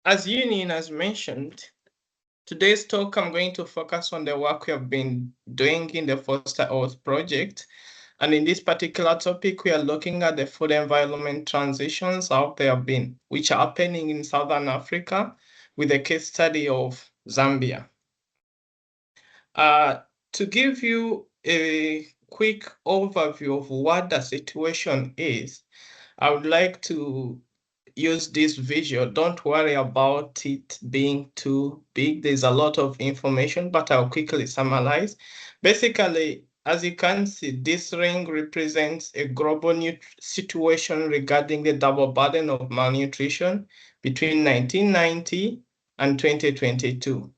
As Yun Yun has mentioned, today's talk I'm going to focus on the work we have been doing in the Foster Health Project. And in this particular topic, we are looking at the food environment transitions out there been, which are happening in Southern Africa with a case study of Zambia. To give you a quick overview of what the situation is, I would like to use this visual. Don't worry about it being too big. There's a lot of information, but I'll quickly summarize. Basically, as you can see, this ring represents a global situation regarding the double burden of malnutrition between 1990 and 2022.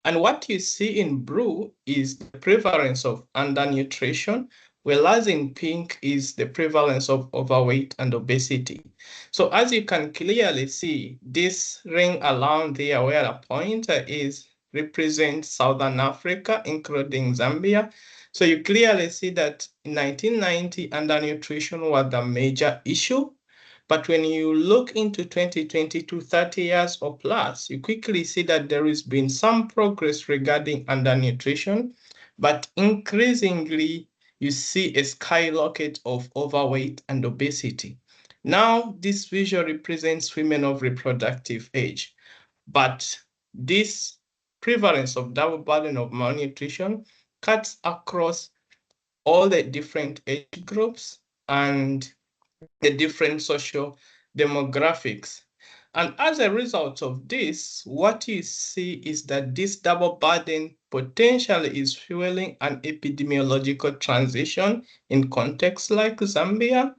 And what you see in blue is the prevalence of undernutrition, whereas in pink is the prevalence of overweight and obesity. So as you can clearly see, this ring around there where a pointer is represents Southern Africa, including Zambia. So you clearly see that in 1990, undernutrition was the major issue. But when you look into 2022, 30 years or plus, you quickly see that there has been some progress regarding undernutrition, but increasingly you see a skyrocket of overweight and obesity. Now, this visual represents women of reproductive age, but this prevalence of double burden of malnutrition cuts across all the different age groups and the different social demographics. And as a result of this, what you see is that this double burden potentially is fueling an epidemiological transition in contexts like Zambia.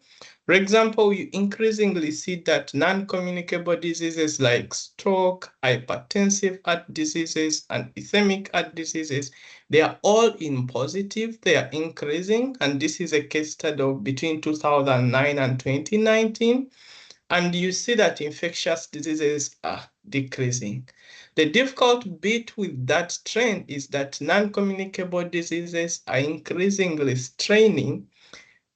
For example, you increasingly see that non-communicable diseases like stroke, hypertensive heart diseases, and ischemic heart diseases, they are all in positive, they are increasing, and this is a case study of between 2009 and 2019. And you see that infectious diseases are decreasing. The difficult bit with that trend is that non-communicable diseases are increasingly straining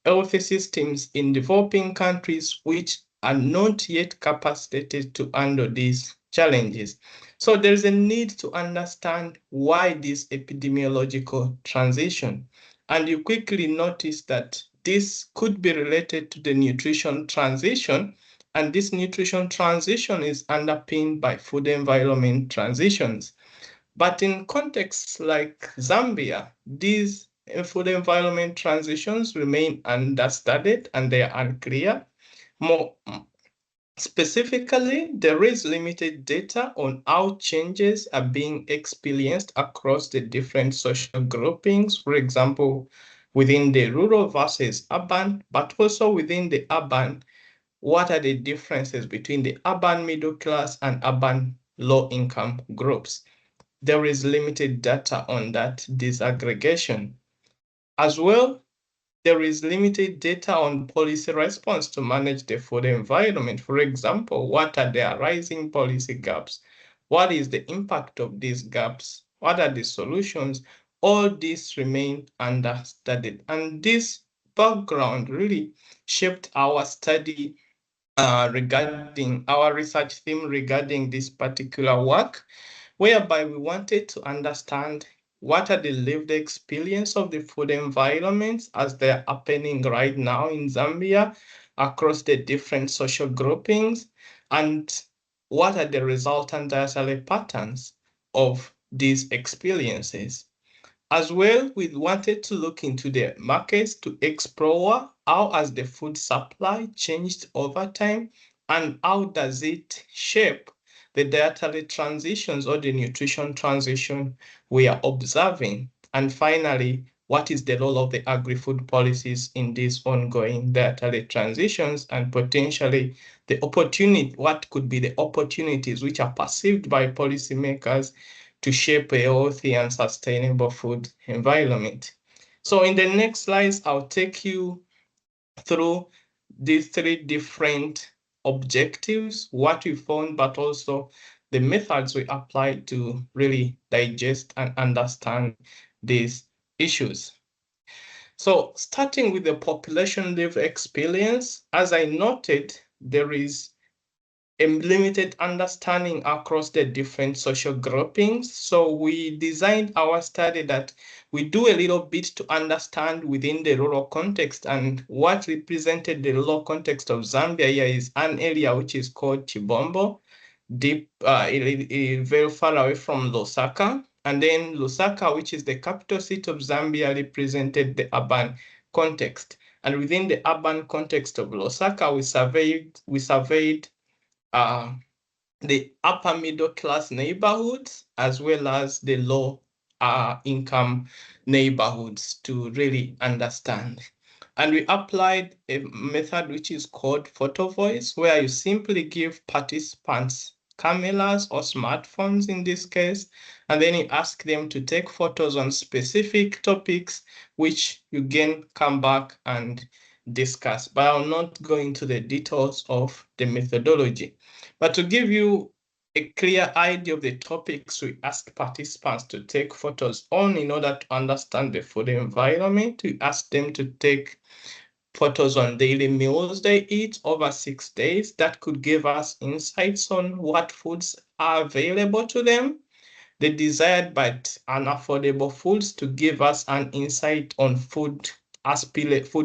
health systems in developing countries which are not yet capacitated to handle these challenges. So there's a need to understand why this epidemiological transition. And you quickly notice that this could be related to the nutrition transition. And this nutrition transition is underpinned by food environment transitions. But in contexts like Zambia, these food environment transitions remain understudied and they are unclear. More specifically, there is limited data on how changes are being experienced across the different social groupings, for example, within the rural versus urban, but also within the urban, what are the differences between the urban middle class and urban low income groups? There is limited data on that disaggregation. As well, there is limited data on policy response to manage the food environment. For example, what are the arising policy gaps? What is the impact of these gaps? What are the solutions? All these remain understudied. And this background really shaped our study regarding our research theme regarding this particular work, whereby we wanted to understand what are the lived experience of the food environments as they're happening right now in Zambia across the different social groupings, and what are the resultant dietary patterns of these experiences. As well, we wanted to look into the markets to explore how has the food supply changed over time and how does it shape the dietary transitions or the nutrition transition we are observing. And finally, what is the role of the agri-food policies in these ongoing dietary transitions and potentially the opportunity, what could be the opportunities which are perceived by policymakers to shape a healthy and sustainable food environment. So in the next slides, I'll take you through these three different objectives, what we found, but also the methods we applied to really digest and understand these issues. So starting with the population lived experience, as I noted, there is a limited understanding across the different social groupings. So we designed our study that we do a little bit to understand within the rural context, and what represented the rural context of Zambia here is an area which is called Chibombo, deep, very far away from Lusaka. And then Lusaka, which is the capital city of Zambia, represented the urban context. And within the urban context of Lusaka, we surveyed the upper middle class neighborhoods as well as the low income neighborhoods to really understand. And we applied a method which is called Photovoice, where you simply give participants cameras or smartphones in this case, and then you ask them to take photos on specific topics, which you again come back and discuss. But I'll not go into the details of the methodology. But to give you a clear idea of the topics we ask participants to take photos on in order to understand the food environment, we ask them to take photos on daily meals they eat over 6 days. That could give us insights on what foods are available to them, the desired but unaffordable foods to give us an insight on food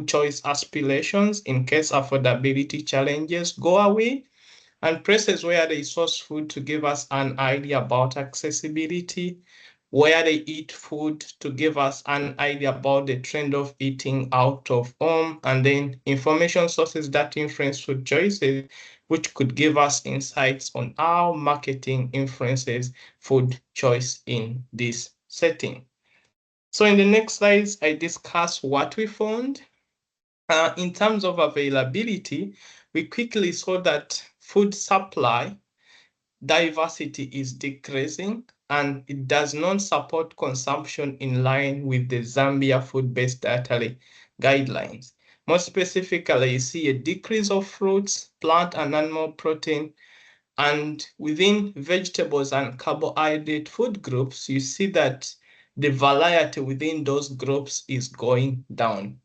choice aspirations in case affordability challenges go away, and places where they source food to give us an idea about accessibility, where they eat food to give us an idea about the trend of eating out of home, and then information sources that influence food choices, which could give us insights on how marketing influences food choice in this setting. So in the next slides, I discuss what we found. In terms of availability, we quickly saw that food supply diversity is decreasing, and it does not support consumption in line with the Zambia food-based dietary guidelines. More specifically, you see a decrease of fruits, plant and animal protein, and within vegetables and carbohydrate food groups, you see that the variety within those groups is going down.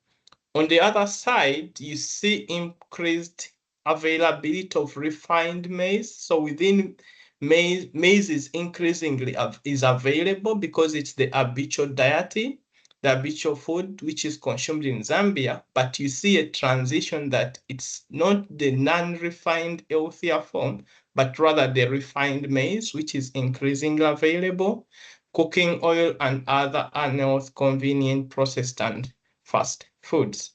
On the other side, you see increased availability of refined maize. So within maize is increasingly is available because it's the habitual dietary, the habitual food which is consumed in Zambia. But you see a transition that it's not the non-refined healthier form, but rather the refined maize, which is increasingly available, cooking oil and other unhealthy, convenient, processed and fast foods.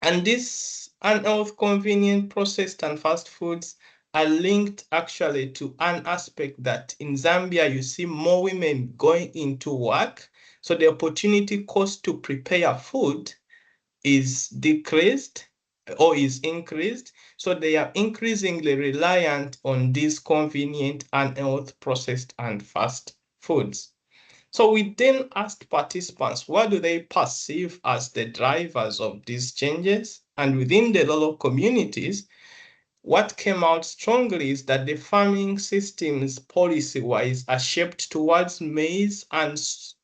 And these unhealthy, convenient, processed and fast foods are linked actually to an aspect that in Zambia, you see more women going into work. So the opportunity cost to prepare food is decreased or is increased. So they are increasingly reliant on these convenient, unhealthy, processed and fast foods. So we then asked participants, what do they perceive as the drivers of these changes? And within the rural communities, what came out strongly is that the farming systems policy-wise are shaped towards maize and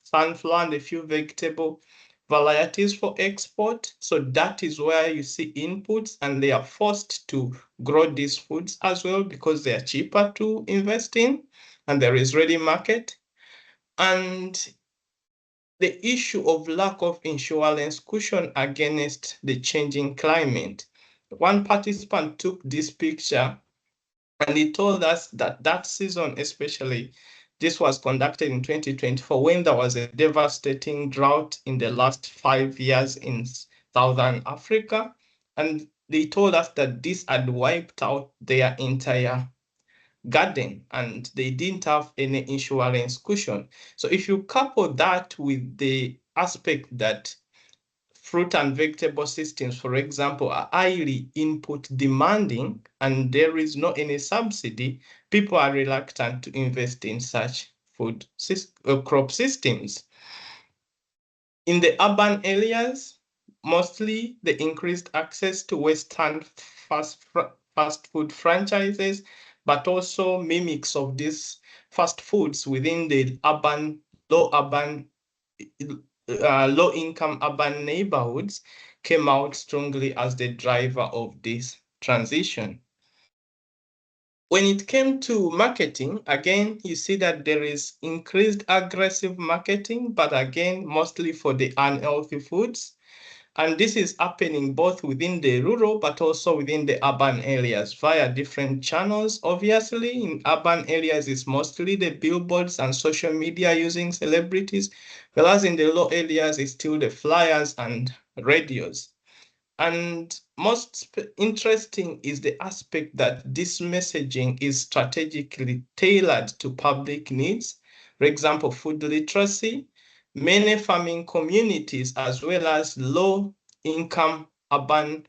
sunflower and a few vegetable varieties for export. So that is where you see inputs, and they are forced to grow these foods as well because they are cheaper to invest in and there is ready market. And the issue of lack of insurance cushion against the changing climate. One participant took this picture and he told us that that season, especially, this was conducted in 2024 when there was a devastating drought in the last 5 years in Southern Africa. And they told us that this had wiped out their entire garden and they didn't have any insurance cushion. So if you couple that with the aspect that fruit and vegetable systems, for example, are highly input demanding and there is no any subsidy, people are reluctant to invest in such crop systems. In the urban areas, mostly the increased access to Western fast food franchises, but also mimics of these fast foods within the low-income urban neighborhoods came out strongly as the driver of this transition. When it came to marketing, again, you see that there is increased aggressive marketing, but again, mostly for the unhealthy foods. And this is happening both within the rural, but also within the urban areas via different channels. Obviously, in urban areas, it's mostly the billboards and social media using celebrities, whereas in the rural areas, it's still the flyers and radios. And most interesting is the aspect that this messaging is strategically tailored to public needs. For example, food literacy. Many farming communities, as well as low-income urban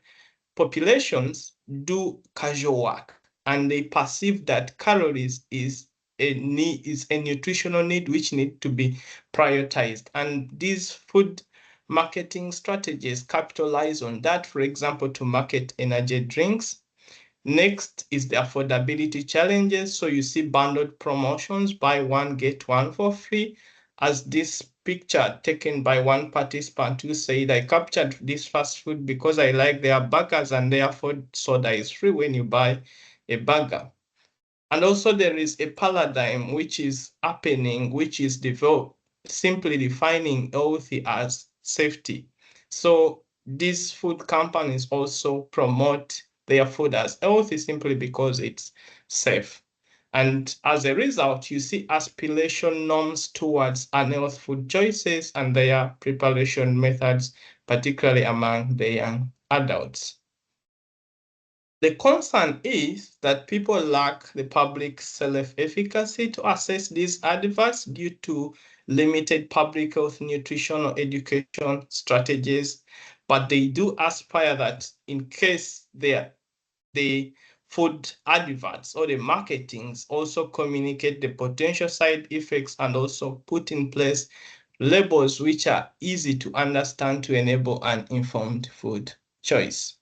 populations, do casual work, and they perceive that calories is a nutritional need which need to be prioritized. And these food marketing strategies capitalize on that, for example, to market energy drinks. Next is the affordability challenges. So you see bundled promotions, buy one, get one for free, as this picture taken by one participant who said, I captured this fast food because I like their burgers and therefore soda is free when you buy a burger. And also there is a paradigm which is happening, which is developed, simply defining healthy as safety. So these food companies also promote their food as healthy simply because it's safe. And as a result, you see aspiration norms towards unhealthy food choices and their preparation methods, particularly among the young adults. The concern is that people lack the public self-efficacy to assess these adverts due to limited public health, nutrition, or education strategies, but they do aspire that in case the food adverts or the marketings also communicate the potential side effects and also put in place labels which are easy to understand to enable an informed food choice.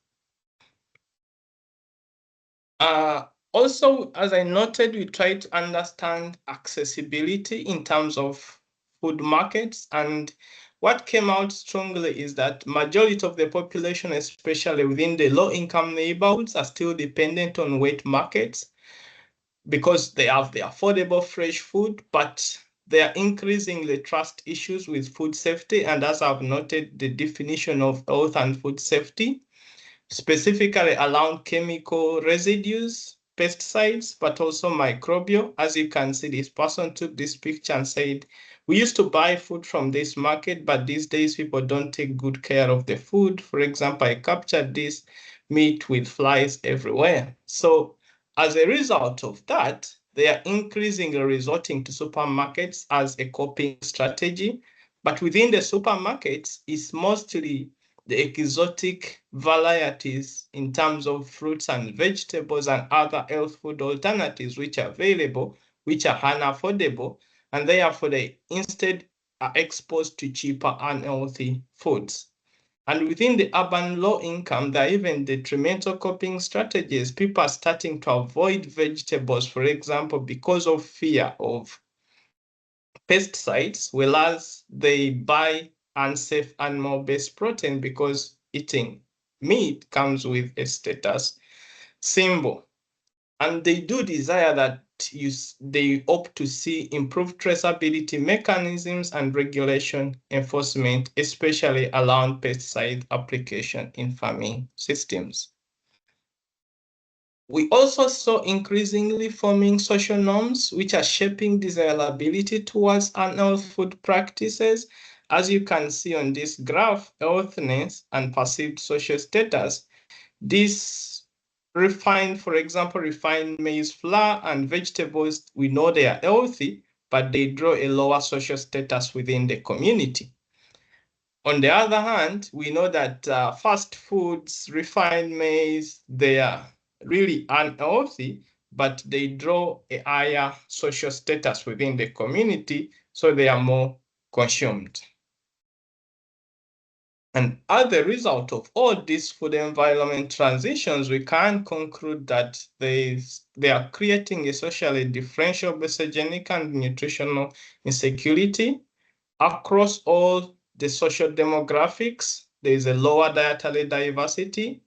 Also, as I noted, we try to understand accessibility in terms of food markets. And what came out strongly is that majority of the population, especially within the low-income neighborhoods, are still dependent on wet markets because they have the affordable fresh food, but they are increasingly trust issues with food safety. And as I've noted, the definition of health and food safety specifically around chemical residues, pesticides, but also microbial. As you can see, this person took this picture and said, we used to buy food from this market, but these days people don't take good care of the food. For example, I captured this meat with flies everywhere. So as a result of that, they are increasingly resorting to supermarkets as a coping strategy. But within the supermarkets, it's mostly the exotic varieties in terms of fruits and vegetables and other health food alternatives which are available, which are unaffordable, and therefore they instead are exposed to cheaper unhealthy foods. And within the urban low income, there are even detrimental coping strategies. People are starting to avoid vegetables, for example, because of fear of pesticides, whereas they buy unsafe animal-based protein because eating meat comes with a status symbol. And they do desire that they hope to see improved traceability mechanisms and regulation enforcement, especially around pesticide application in farming systems. We also saw increasingly forming social norms which are shaping desirability towards unhealthy food practices. As you can see on this graph, healthiness and perceived social status. This refined, for example, refined maize flour and vegetables, we know they are healthy, but they draw a lower social status within the community. On the other hand, we know that fast foods, refined maize, they are really unhealthy, but they draw a higher social status within the community, so they are more consumed. And as a result of all these food environment transitions, we can conclude that they are creating a socially differential obesogenic and nutritional insecurity across all the social demographics. There is a lower dietary diversity,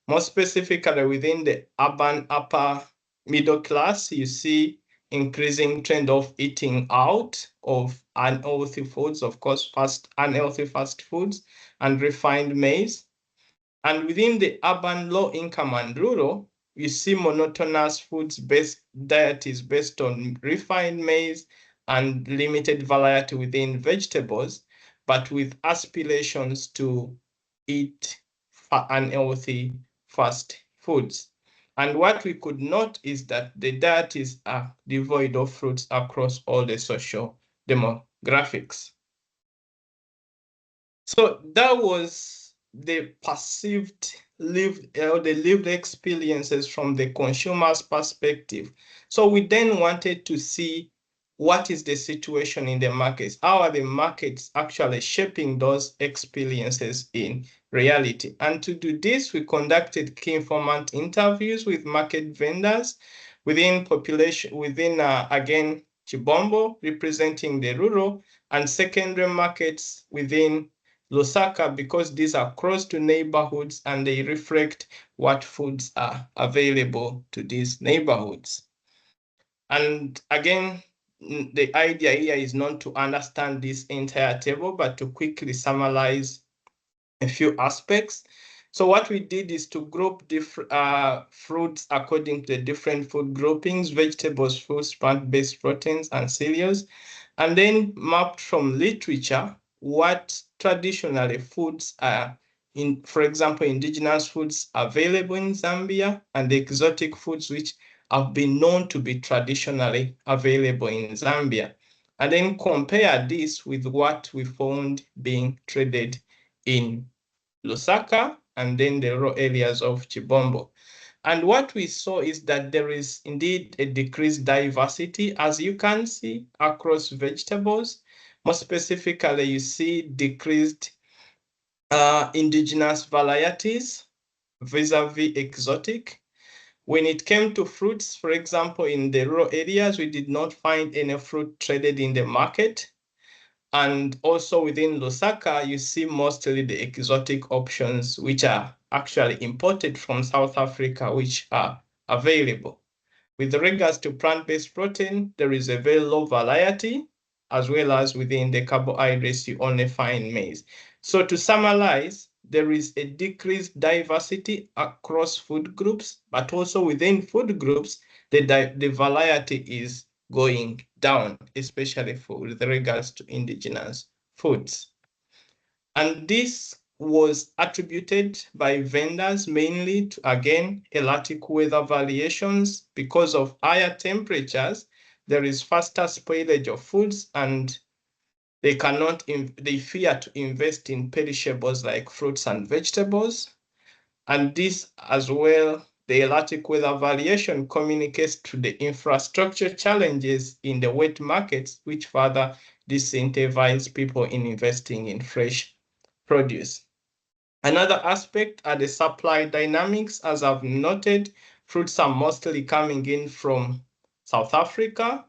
more specifically within the urban upper middle class, you see increasing trend of eating out of unhealthy foods, of course, unhealthy fast foods and refined maize. And within the urban, low income and rural, you see monotonous foods based diet is based on refined maize and limited variety within vegetables, but with aspirations to eat unhealthy fast foods. And what we could note is that the diet is devoid of fruits across all the social demographics. So that was the perceived the lived experiences from the consumer's perspective. So we then wanted to see what is the situation in the markets. How are the markets actually shaping those experiences in reality? And to do this, we conducted key informant interviews with market vendors within again, Chibombo, representing the rural and secondary markets within Lusaka, because these are close to neighborhoods and they reflect what foods are available to these neighborhoods. And again, the idea here is not to understand this entire table, but to quickly summarize a few aspects. So what we did is to group different fruits according to the different food groupings: vegetables, fruits, plant-based proteins, and cereals, and then mapped from literature what traditionally foods are in, for example, indigenous foods available in Zambia and the exotic foods which have been known to be traditionally available in Zambia, and then compare this with what we found being traded in Lusaka and then the rural areas of Chibombo. And what we saw is that there is indeed a decreased diversity, as you can see, across vegetables. More specifically, you see decreased indigenous varieties vis-a-vis exotic. When it came to fruits, for example, in the rural areas, we did not find any fruit traded in the market. And also within Lusaka, you see mostly the exotic options, which are actually imported from South Africa, which are available. With regards to plant-based protein, there is a very low variety, as well as within the carbohydrates, you only find maize. So to summarize, there is a decreased diversity across food groups, but also within food groups, the variety is going down, especially with regards to indigenous foods. And this was attributed by vendors mainly to, again, erratic weather variations. Because of higher temperatures, there is faster spoilage of foods, and they fear to invest in perishables like fruits and vegetables. And this as well, the erratic weather variation communicates to the infrastructure challenges in the wet markets, which further disincentivize people in investing in fresh produce. Another aspect are the supply dynamics. As I've noted, fruits are mostly coming in from South Africa,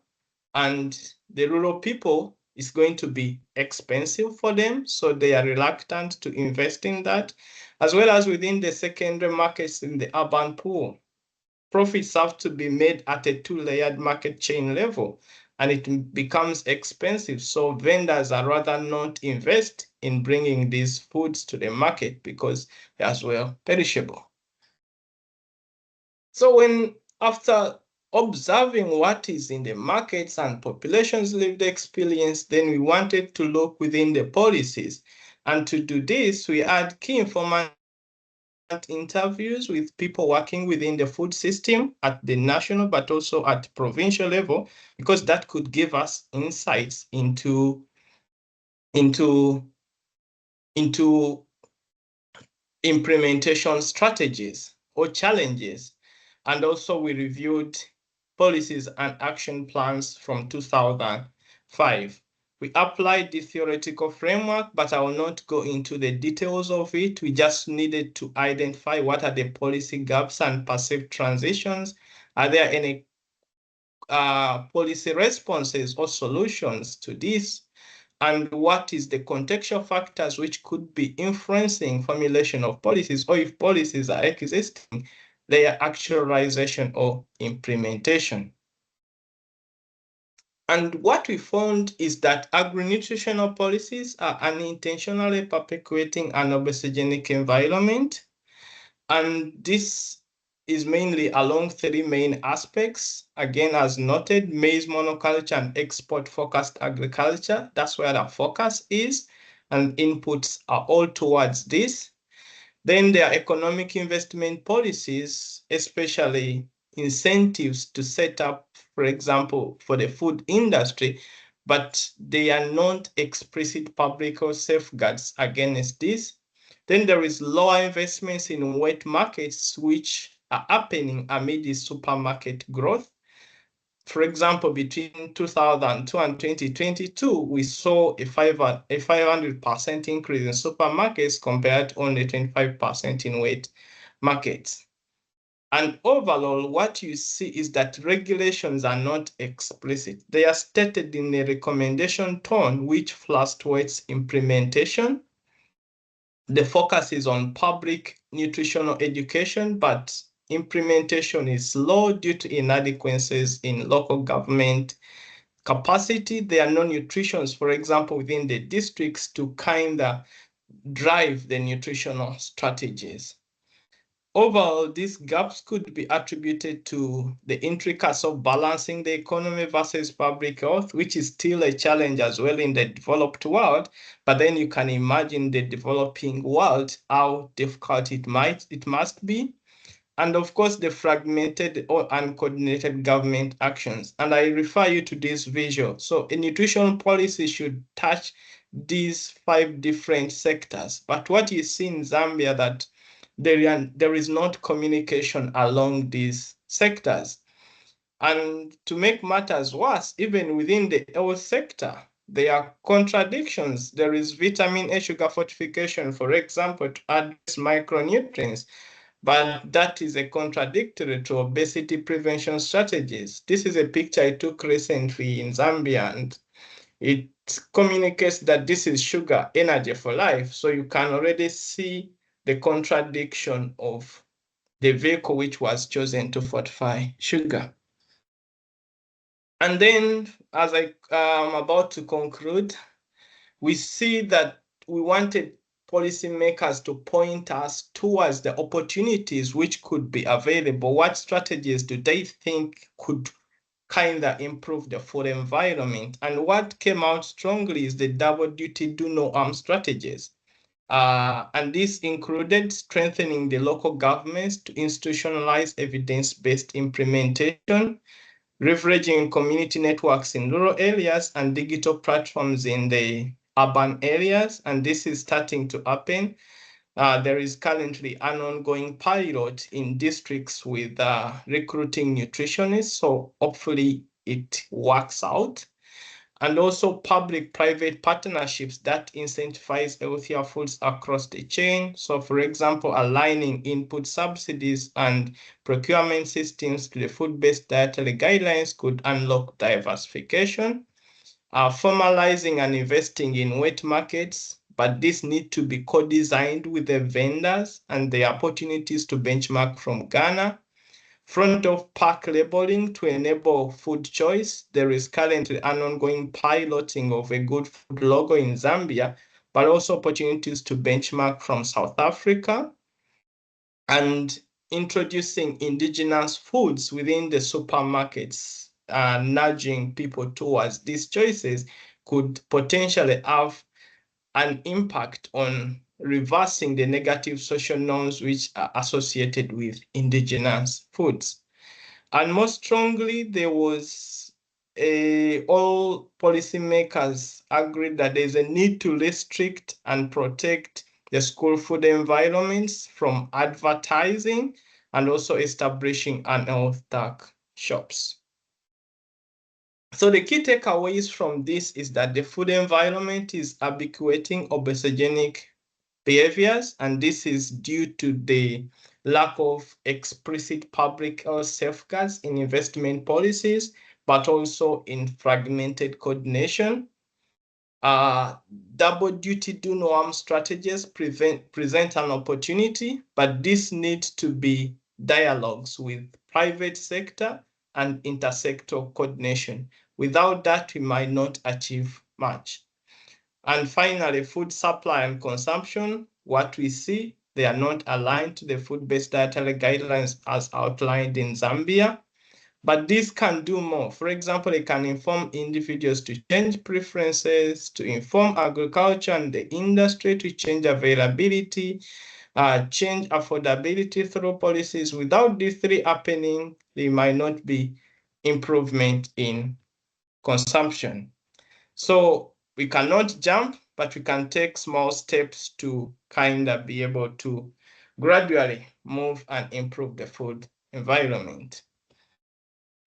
and the rural people is going to be expensive for them, so they are reluctant to invest in that, as well as within the secondary markets in the urban pool. Profits have to be made at a two-layered market chain level, and it becomes expensive. So vendors are rather not invest in bringing these foods to the market because they're as well perishable. So after observing what is in the markets and populations' lived experience, then we wanted to look within the policies. And to do this, we had key informant interviews with people working within the food system at the national, but also at provincial level, because that could give us insights into implementation strategies or challenges. And also we reviewed policies and action plans from 2005. We applied the theoretical framework, but I will not go into the details of it. We just needed to identify what are the policy gaps and perceived transitions. Are there any policy responses or solutions to this? And what is the contextual factors which could be influencing formulation of policies, or if policies are existing, their actualization or implementation. And what we found is that agri-nutritional policies are unintentionally perpetuating an obesogenic environment. And this is mainly along three main aspects. Again, as noted, maize monoculture and export-focused agriculture. That's where the focus is, and inputs are all towards this. Then there are economic investment policies, especially incentives to set up, for example, for the food industry, but they are not explicit public or safeguards against this. Then there is lower investments in wet markets, which are happening amid the supermarket growth. For example, between 2002 and 2022, we saw a 500% increase in supermarkets compared to only 25% in wet markets. And overall, what you see is that regulations are not explicit. They are stated in a recommendation tone, which fluctuates implementation. The focus is on public nutritional education, but implementation is slow due to inadequacies in local government capacity. There are no nutritions, for example, within the districts to kind of drive the nutritional strategies. Overall, these gaps could be attributed to the intricacies of balancing the economy versus public health, which is still a challenge as well in the developed world. But then you can imagine the developing world, how difficult it must be. And of course, the fragmented or uncoordinated government actions. And I refer you to this visual. So a nutrition policy should touch these 5 different sectors. But what you see in Zambia that there is not communication along these sectors. And to make matters worse, even within the health sector, there are contradictions. There is vitamin A sugar fortification, for example, to address micronutrients, but that is a contradictory to obesity prevention strategies. This is a picture I took recently in Zambia, and it communicates that this is sugar, energy for life. So you can already see the contradiction of the vehicle which was chosen to fortify sugar. And then, as I am about to conclude, we see that we wanted policymakers to point us towards the opportunities which could be available. What strategies do they think could kind of improve the food environment? And what came out strongly is the double duty, do no harm strategies. And this included strengthening the local governments to institutionalize evidence-based implementation, leveraging community networks in rural areas and digital platforms in the urban areas. And this is starting to happen. There is currently an ongoing pilot in districts with recruiting nutritionists. So hopefully it works out. And also public-private partnerships that incentivize healthier foods across the chain. So for example, aligning input subsidies and procurement systems to the food-based dietary guidelines could unlock diversification. Formalizing and investing in wet markets, but this need to be co-designed with the vendors and the opportunities to benchmark from Ghana. Front of pack labeling to enable food choice. There is currently an ongoing piloting of a good food logo in Zambia, but also opportunities to benchmark from South Africa. And introducing indigenous foods within the supermarkets, nudging people towards these choices could potentially have an impact on reversing the negative social norms which are associated with indigenous foods. And most strongly, there was all policymakers agreed that there's a need to restrict and protect the school food environments from advertising and also establishing unhealthy dark shops. So the key takeaways from this is that the food environment is habituating obesogenic behaviors, and this is due to the lack of explicit public health safeguards in investment policies, but also in fragmented coordination. Double duty do no harm strategies present an opportunity, but this needs to be dialogues with private sector and intersectoral coordination. Without that, we might not achieve much. And finally, food supply and consumption. What we see, they are not aligned to the food-based dietary guidelines as outlined in Zambia. But this can do more. For example, it can inform individuals to change preferences, to inform agriculture and the industry to change availability, change affordability through policies. Without these three happening, there might not be improvement in consumption. So we cannot jump, but we can take small steps to kind of be able to gradually move and improve the food environment.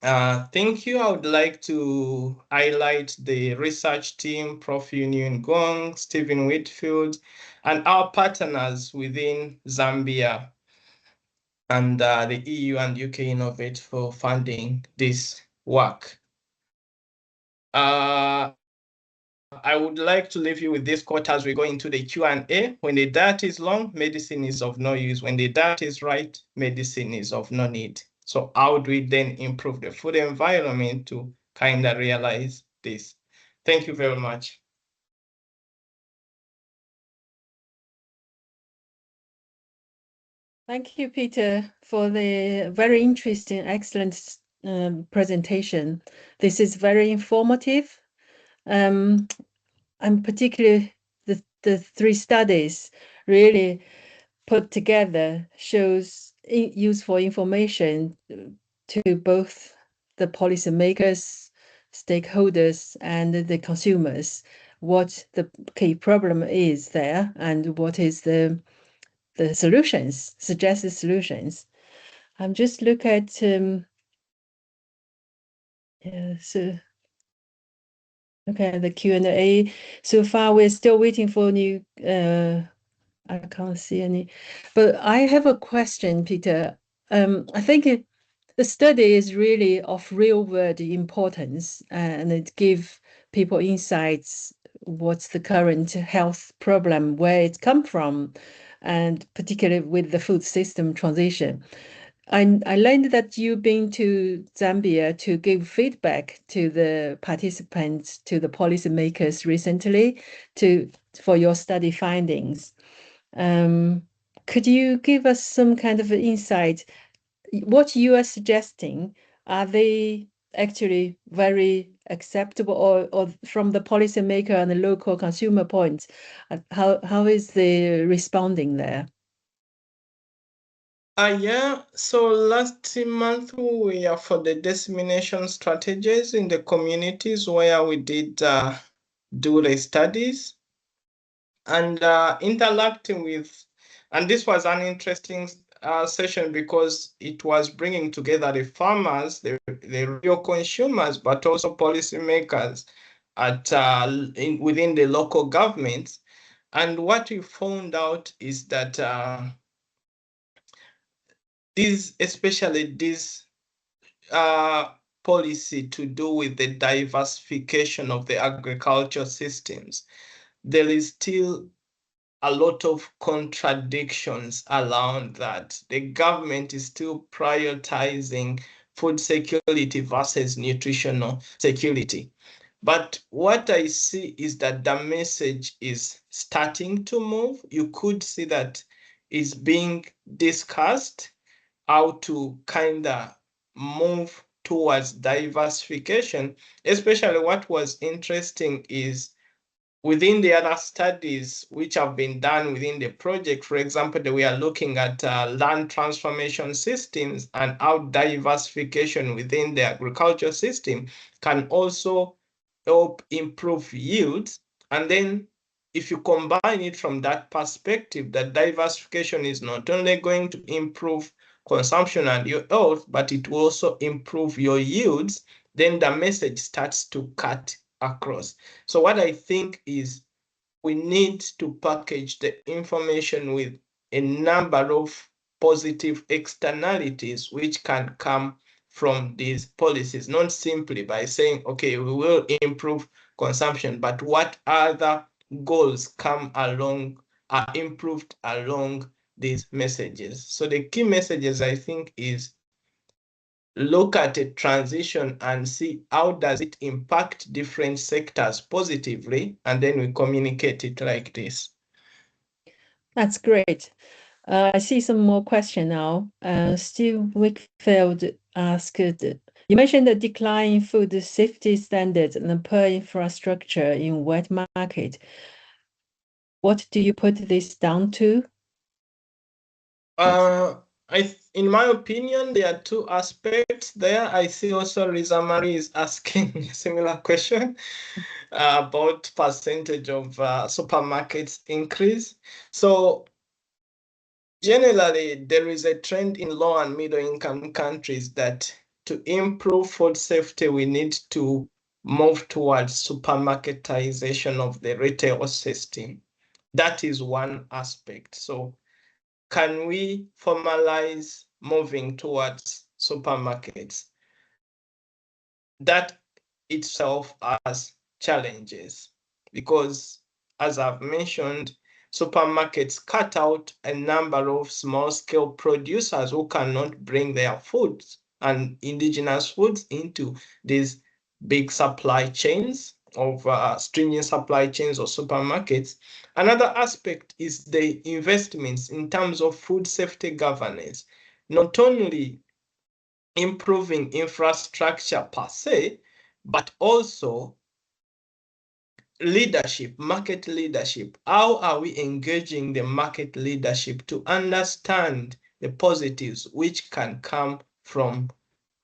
Thank you. I would like to highlight the research team, Prof. Yun Yun Gong, Stephen Whitfield, and our partners within Zambia and the EU and UK Innovate for funding this work. I would like to leave you with this quote as we go into the Q&A. When the diet is long, medicine is of no use. When the diet is right, medicine is of no need. So how do we then improve the food environment to kind of realize this? Thank you very much. Thank you, Peter, for the very interesting, excellent presentation. This is very informative. And particularly the three studies really put together shows useful information to both the policymakers, stakeholders, and the consumers, what the key problem is there and what is the solutions, suggested solutions. I'm just look at okay, the Q&A. So far, we're still waiting for new. I can't see any, but I have a question, Peter. I think the study is really of real-world importance, and it gives people insights. What's the current health problem, where it's come from, and particularly with the food system transition. I learned that you've been to Zambia to give feedback to the participants, to the policymakers recently, for your study findings. Could you give us some kind of insight? What you are suggesting, are they actually very acceptable, or from the policymaker and the local consumer points? How is the responding there? Yeah, so last month we are for the dissemination strategies in the communities where we did do the studies and interacting with, and this was an interesting session because it was bringing together the farmers, the real consumers, but also policymakers at within the local governments. And what we found out is that especially this policy to do with the diversification of the agriculture systems, there is still a lot of contradictions around that. The government is still prioritizing food security versus nutritional security. But what I see is that the message is starting to move. You could see that it's being discussed how to kind of move towards diversification. Especially what was interesting is within the other studies which have been done within the project. For example, we are looking at land transformation systems and how diversification within the agriculture system can also help improve yields. And then if you combine it from that perspective, that diversification is not only going to improve consumption and your health, but it will also improve your yields, then the message starts to cut across. So what I think is we need to package the information with a number of positive externalities which can come from these policies, not simply by saying, okay, we will improve consumption, but what other goals come along, are improved along these messages. So the key messages, I think, is look at a transition and see how does it impact different sectors positively, and then we communicate it like this. That's great. I see some more question now. Steve Wickfield asked, you mentioned the decline in food safety standards and the poor infrastructure in wet market. What do you put this down to? In my opinion, there are two aspects there. I see also Riza Marie is asking a similar question about percentage of supermarkets increase. So generally, there is a trend in low and middle income countries that to improve food safety, we need to move towards supermarketization of the retail system. That is one aspect. So can we formalize moving towards supermarkets? That itself has challenges because, as I've mentioned, supermarkets cut out a number of small-scale producers who cannot bring their foods and indigenous foods into these big supply chains of stringent supply chains or supermarkets. Another aspect is the investments in terms of food safety governance, not only improving infrastructure per se, but also leadership, market leadership. How are we engaging the market leadership to understand the positives which can come from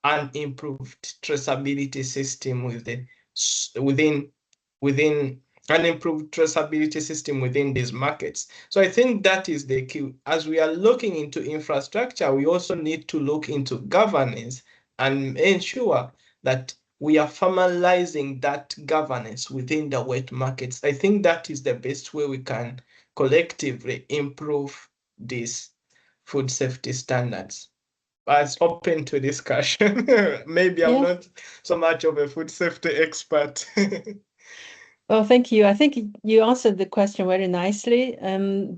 an improved traceability system within an improved traceability system within these markets? So I think that is the key. As we are looking into infrastructure, we also need to look into governance and ensure that we are formalizing that governance within the wet markets. I think that is the best way we can collectively improve these food safety standards. It's open to discussion. Maybe I'm not so much of a food safety expert. Well, thank you. I think you answered the question very nicely.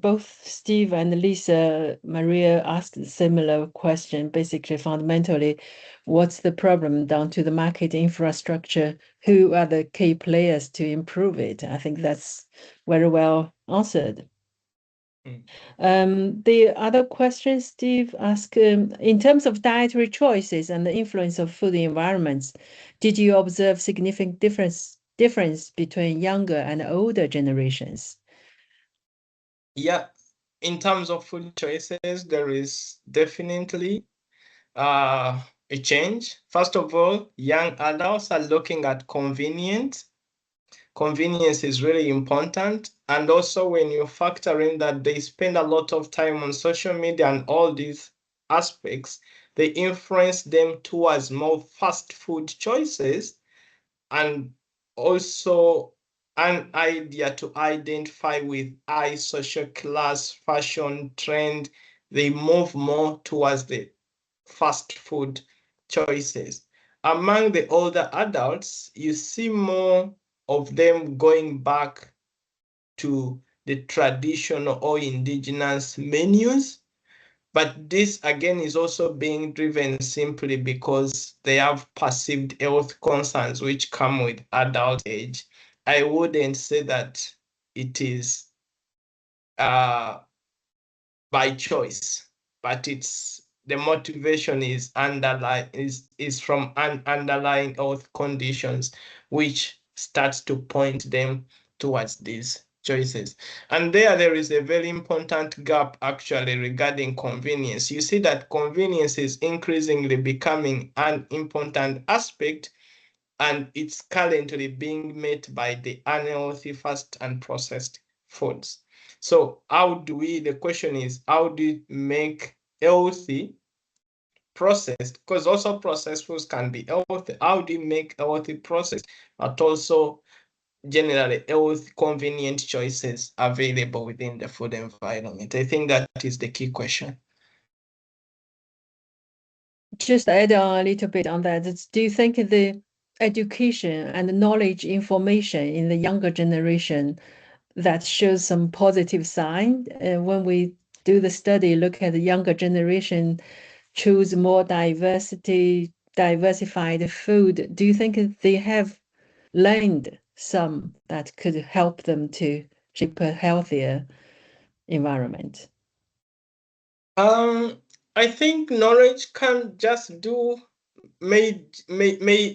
Both Steve and Lisa Maria asked a similar question. Basically, fundamentally, what's the problem down to the market infrastructure? Who are the key players to improve it? I think that's very well answered. The other question Steve asked, in terms of dietary choices and the influence of food environments, did you observe significant difference between younger and older generations? Yeah, in terms of food choices, there is definitely a change. First of all, young adults are looking at convenience. Convenience is really important. And also when you factor in that they spend a lot of time on social media and all these aspects, they influence them towards more fast food choices, and also an idea to identify with high social class, fashion trend. They move more towards the fast food choices. Among the older adults, you see more of them going back to the traditional or indigenous menus. But this again is also being driven simply because they have perceived health concerns which come with adult age. I wouldn't say that it is by choice, but it's the motivation is from underlying health conditions which starts to point them towards these choices. And there is a very important gap actually regarding convenience. You see that convenience is increasingly becoming an important aspect, and it's currently being met by the unhealthy fast and processed foods. So the question is, how do you make healthy processed, because also processed foods can be healthy. How do you make healthy processed, but also generally healthy, convenient choices available within the food environment? I think that is the key question. Just add on a little bit on that. Do you think the education and knowledge information in the younger generation that shows some positive sign when we do the study, look at the younger generation, choose more diversified food, do you think they have learned some that could help them to shape a healthier environment? I think knowledge can just do may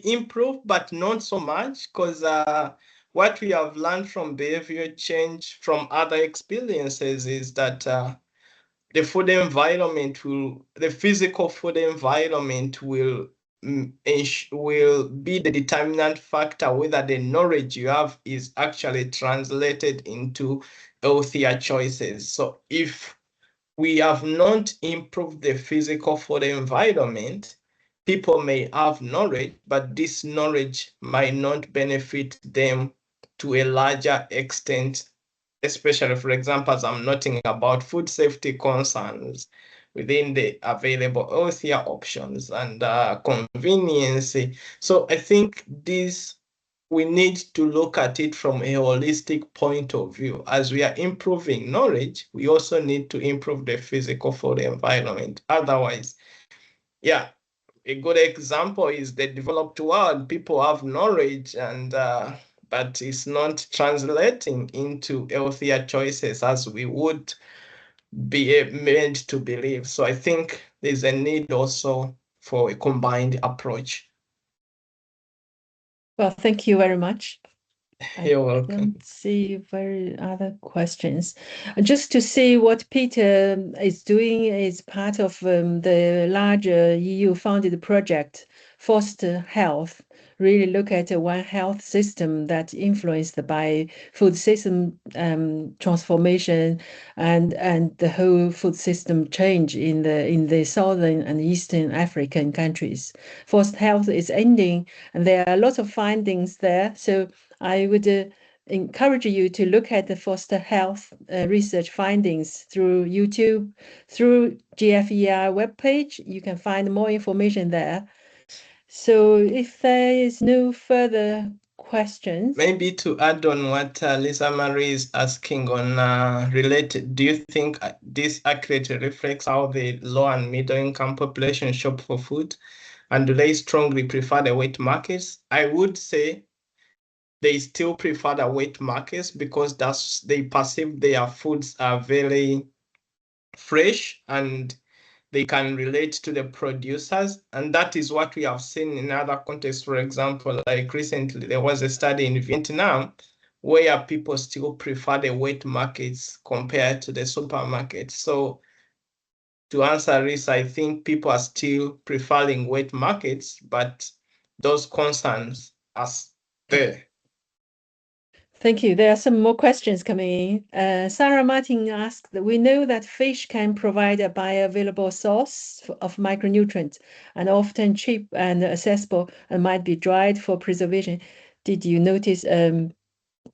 improve, but not so much, because what we have learned from behavior change from other experiences is that the physical food environment will be the determinant factor whether the knowledge you have is actually translated into healthier choices. So if we have not improved the physical food environment, people may have knowledge, but this knowledge might not benefit them to a larger extent, especially, for example, as I'm noting about food safety concerns within the available healthier options and convenience. So I think we need to look at it from a holistic point of view. As we are improving knowledge, we also need to improve the physical food environment. Otherwise, yeah, a good example is the developed world. People have knowledge but it's not translating into healthier choices as we would be meant to believe. So I think there's a need also for a combined approach. Well, thank you very much. You're I welcome. don't see very other questions. Just to see what Peter is doing is part of the larger EU-funded project, Foster Health. Really look at one health system that influenced by food system transformation and the whole food system change in the southern and eastern African countries. Foster Health is ending, and there are lots of findings there. So I would encourage you to look at the Foster Health research findings through YouTube, through GFER webpage. You can find more information there. So if there is no further questions. Maybe to add on what Lisa Marie is asking on related, do you think this accurately reflects how the low and middle income population shop for food? And do they strongly prefer the wet markets? I would say they still prefer the wet markets because they perceive their foods are very fresh and they can relate to the producers. And that is what we have seen in other contexts. For example, like recently, there was a study in Vietnam where people still prefer the wet markets compared to the supermarkets. So to answer this, I think people are still preferring wet markets, but those concerns are there. Thank you. There are some more questions coming in. Sarah Martin asked that we know that fish can provide a bioavailable source of micronutrients and often cheap and accessible and might be dried for preservation. Did you notice a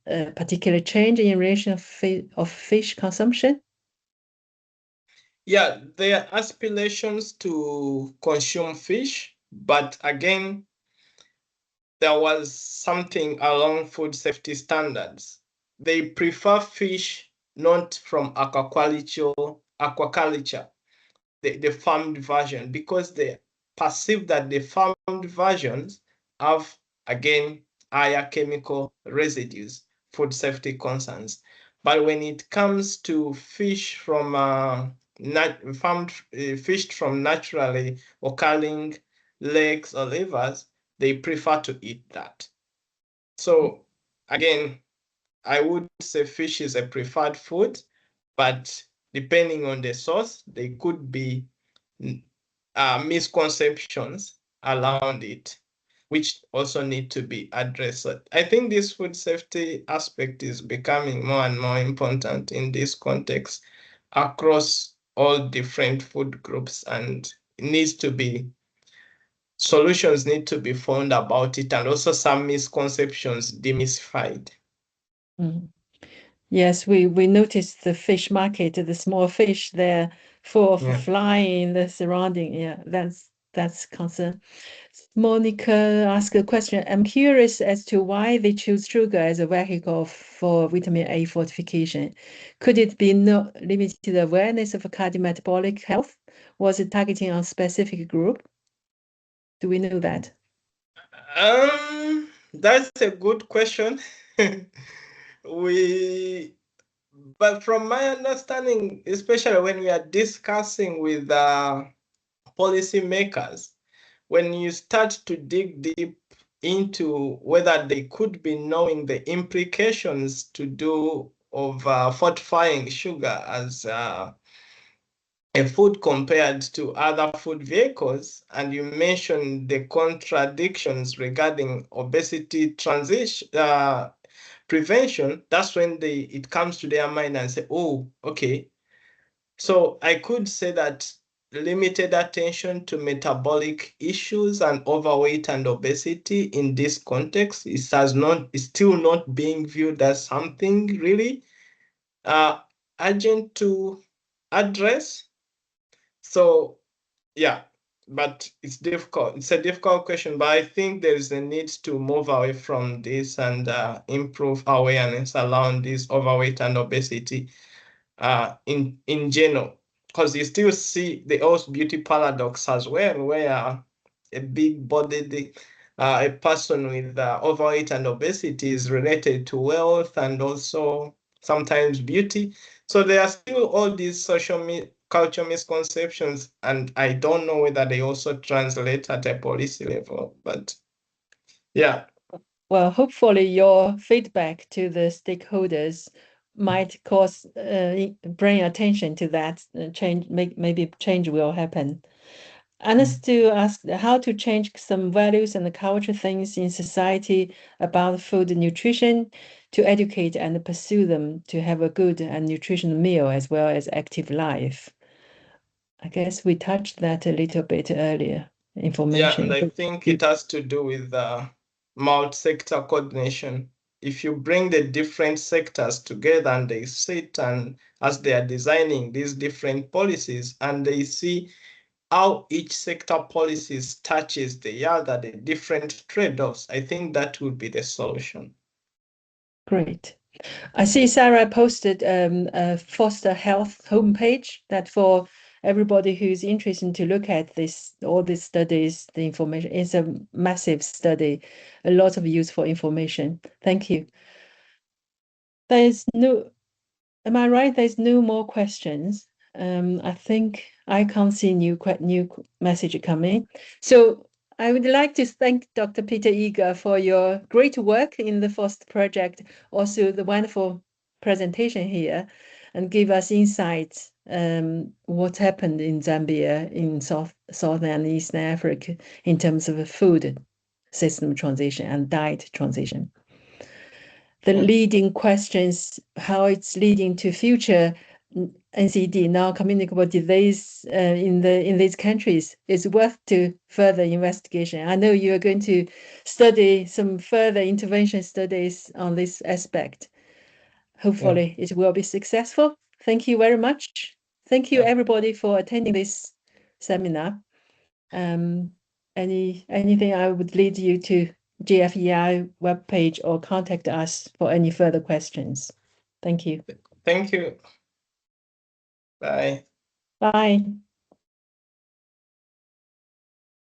particular change in relation of fish consumption? Yeah, there are aspirations to consume fish, but again, there was something along food safety standards. They prefer fish not from aquaculture, the farmed version, because they perceive that the farmed versions have, again, higher chemical residues, food safety concerns. But when it comes to fish from fished from naturally occurring lakes or rivers, they prefer to eat that. So again, I would say fish is a preferred food, but depending on the source, there could be misconceptions around it, which also need to be addressed. I think this food safety aspect is becoming more and more important in this context across all different food groups, and solutions need to be found about it, and also some misconceptions demystified. Mm. Yes, we noticed the fish market, the small fish there full of flying in the surrounding. Yeah, that's that's concern. Monica asked a question. I'm curious as to why they choose sugar as a vehicle for vitamin A fortification. Could it be no limited awareness of cardiometabolic health? Was it targeting a specific group? Do we know that? That's a good question. But from my understanding, especially when we are discussing with policymakers, when you start to dig deep into whether they could be knowing the implications to do of fortifying sugar as a food compared to other food vehicles, and you mentioned the contradictions regarding obesity prevention, that's when it comes to their mind and say, oh, okay. So I could say that limited attention to metabolic issues and overweight and obesity in this context is still not being viewed as something really urgent to address. So yeah, but it's difficult. It's a difficult question, but I think there is a need to move away from this and improve awareness around this overweight and obesity in general, because you still see the old beauty paradox as well, where a big bodied a person with overweight and obesity is related to wealth and also sometimes beauty. So there are still all these cultural misconceptions, and I don't know whether they also translate at a policy level, but yeah. Well, hopefully your feedback to the stakeholders might cause bring attention to that change. Maybe change will happen. And to ask how to change some values and culture things in society about food and nutrition to educate and pursue them to have a good and nutritional meal as well as active life. I guess we touched that a little bit earlier. Information. Yeah, and I think it has to do with multi-sector coordination. If you bring the different sectors together and they sit and as they are designing these different policies and they see how each sector policies touches the other, the different trade-offs, I think that would be the solution. Great. I see Sarah posted a Foster Health homepage that for everybody who's interested to look at all these studies, the information is a massive study, a lot of useful information. Thank you. Am I right? There's no more questions. I think I can't see new message coming. So I would like to thank Dr. Peter Yiga for your great work in the FOST project, also the wonderful presentation here, and give us insights what happened in Zambia, in Southern and Eastern Africa in terms of a food system transition and diet transition. The leading questions, how it's leading to future NCD, non-communicable disease in these countries, is worth to further investigation. I know you are going to study some further intervention studies on this aspect. Hopefully it will be successful. Thank you very much. Thank you everybody for attending this seminar. Anything I would lead you to GFEI webpage or contact us for any further questions. Thank you. Thank you. Bye. Bye.